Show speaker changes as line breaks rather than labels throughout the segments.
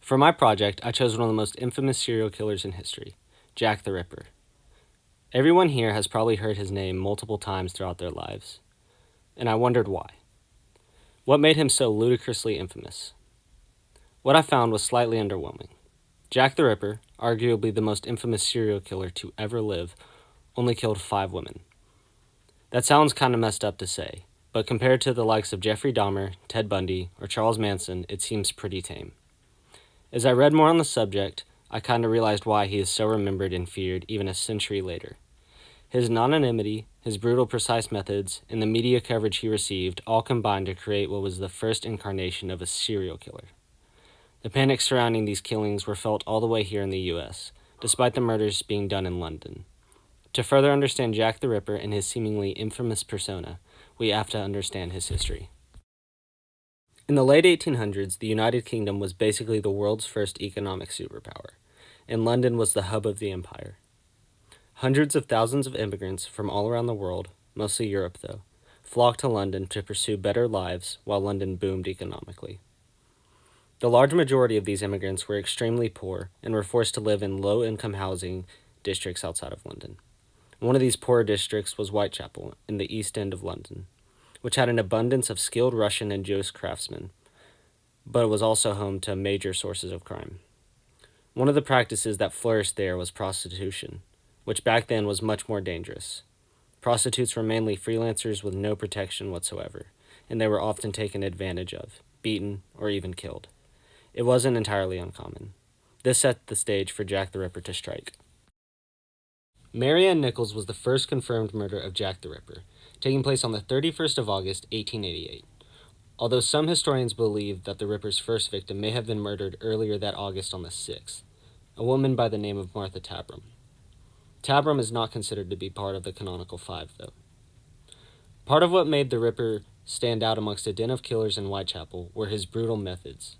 For my project, I chose one of the most infamous serial killers in history, Jack the Ripper. Everyone here has probably heard his name multiple times throughout their lives, and I wondered why. What made him so ludicrously infamous? What I found was slightly underwhelming. Jack the Ripper, arguably the most infamous serial killer to ever live, only killed 5 women. That sounds kind of messed up to say, but compared to the likes of Jeffrey Dahmer, Ted Bundy, or Charles Manson, it seems pretty tame. As I read more on the subject, I kind of realized why he is so remembered and feared even a century later. His anonymity, his brutal, precise methods, and the media coverage he received all combined to create what was the first incarnation of a serial killer. The panic surrounding these killings were felt all the way here in the U.S., despite the murders being done in London. To further understand Jack the Ripper and his seemingly infamous persona, we have to understand his history. In the late 1800s, the United Kingdom was basically the world's first economic superpower, and London was the hub of the empire. Hundreds of thousands of immigrants from all around the world, mostly Europe though, flocked to London to pursue better lives while London boomed economically. The large majority of these immigrants were extremely poor and were forced to live in low-income housing districts outside of London. One of these poorer districts was Whitechapel, in the East End of London, which had an abundance of skilled Russian and Jewish craftsmen, but it was also home to major sources of crime. One of the practices that flourished there was prostitution, which back then was much more dangerous. Prostitutes were mainly freelancers with no protection whatsoever, and they were often taken advantage of, beaten, or even killed. It wasn't entirely uncommon. This set the stage for Jack the Ripper to strike. Mary Ann Nichols was the first confirmed murder of Jack the Ripper, taking place on the 31st of August, 1888. Although some historians believe that the Ripper's first victim may have been murdered earlier that August on the 6th, a woman by the name of Martha Tabram. Tabram is not considered to be part of the canonical 5, though. Part of what made the Ripper stand out amongst a den of killers in Whitechapel were his brutal methods.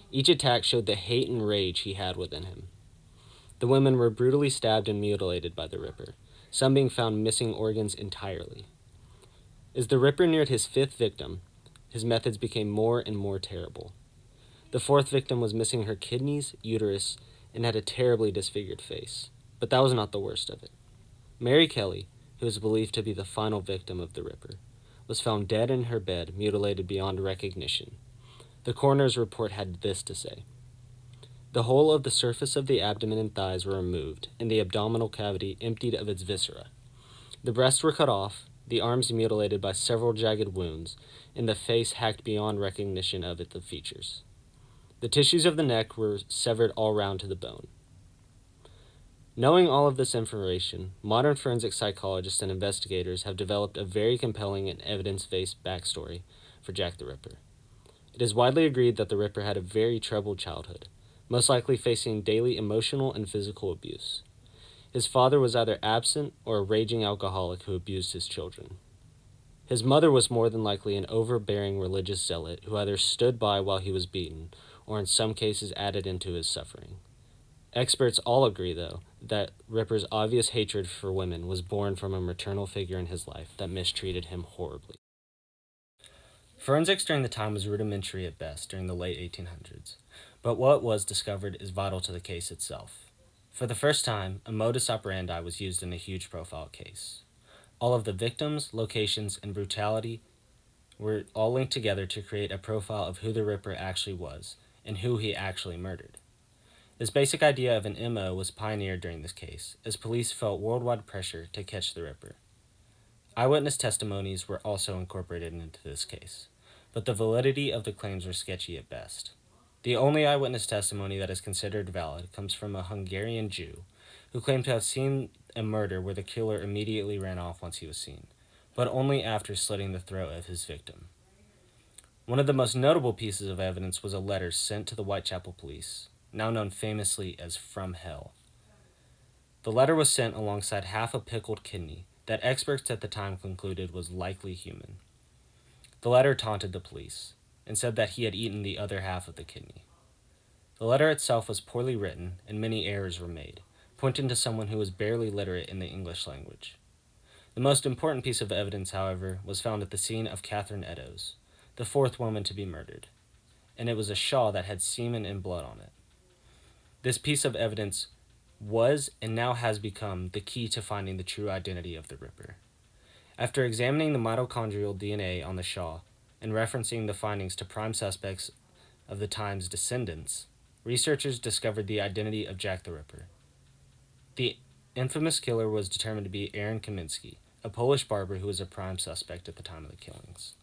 Each attack showed the hate and rage he had within him. The women were brutally stabbed and mutilated by the Ripper, some being found missing organs entirely. As the Ripper neared his 5th victim, his methods became more and more terrible. The 4th victim was missing her kidneys, uterus, and had a terribly disfigured face. But that was not the worst of it. Mary Kelly, who is believed to be the final victim of the Ripper, was found dead in her bed, mutilated beyond recognition. The coroner's report had this to say: the whole of the surface of the abdomen and thighs were removed, and the abdominal cavity emptied of its viscera. The breasts were cut off, the arms mutilated by several jagged wounds, and the face hacked beyond recognition of the features. The tissues of the neck were severed all round to the bone. Knowing all of this information, modern forensic psychologists and investigators have developed a very compelling and evidence-based backstory for Jack the Ripper. It is widely agreed that the Ripper had a very troubled childhood, most likely facing daily emotional and physical abuse. His father was either absent or a raging alcoholic who abused his children. His mother was more than likely an overbearing religious zealot who either stood by while he was beaten, or in some cases added into his suffering. Experts all agree, though, that Ripper's obvious hatred for women was born from a maternal figure in his life that mistreated him horribly. Forensics during the time was rudimentary at best during the late 1800s, but what was discovered is vital to the case itself. For the first time, a modus operandi was used in a huge profile case. All of the victims, locations, and brutality were all linked together to create a profile of who the Ripper actually was and who he actually murdered. This basic idea of an MO was pioneered during this case, as police felt worldwide pressure to catch the Ripper. Eyewitness testimonies were also incorporated into this case, but the validity of the claims were sketchy at best. The only eyewitness testimony that is considered valid comes from a Hungarian Jew, who claimed to have seen a murder where the killer immediately ran off once he was seen, but only after slitting the throat of his victim. One of the most notable pieces of evidence was a letter sent to the Whitechapel police, now known famously as From Hell. The letter was sent alongside half a pickled kidney that experts at the time concluded was likely human. The letter taunted the police and said that he had eaten the other half of the kidney. The letter itself was poorly written and many errors were made, pointing to someone who was barely literate in the English language. The most important piece of evidence, however, was found at the scene of Catherine Eddowes, the 4th woman to be murdered, and it was a shawl that had semen and blood on it. This piece of evidence was and now has become the key to finding the true identity of the Ripper. After examining the mitochondrial DNA on the Shaw and referencing the findings to prime suspects of the time's descendants, researchers discovered the identity of Jack the Ripper. The infamous killer was determined to be Aaron Kaminsky, a Polish barber who was a prime suspect at the time of the killings.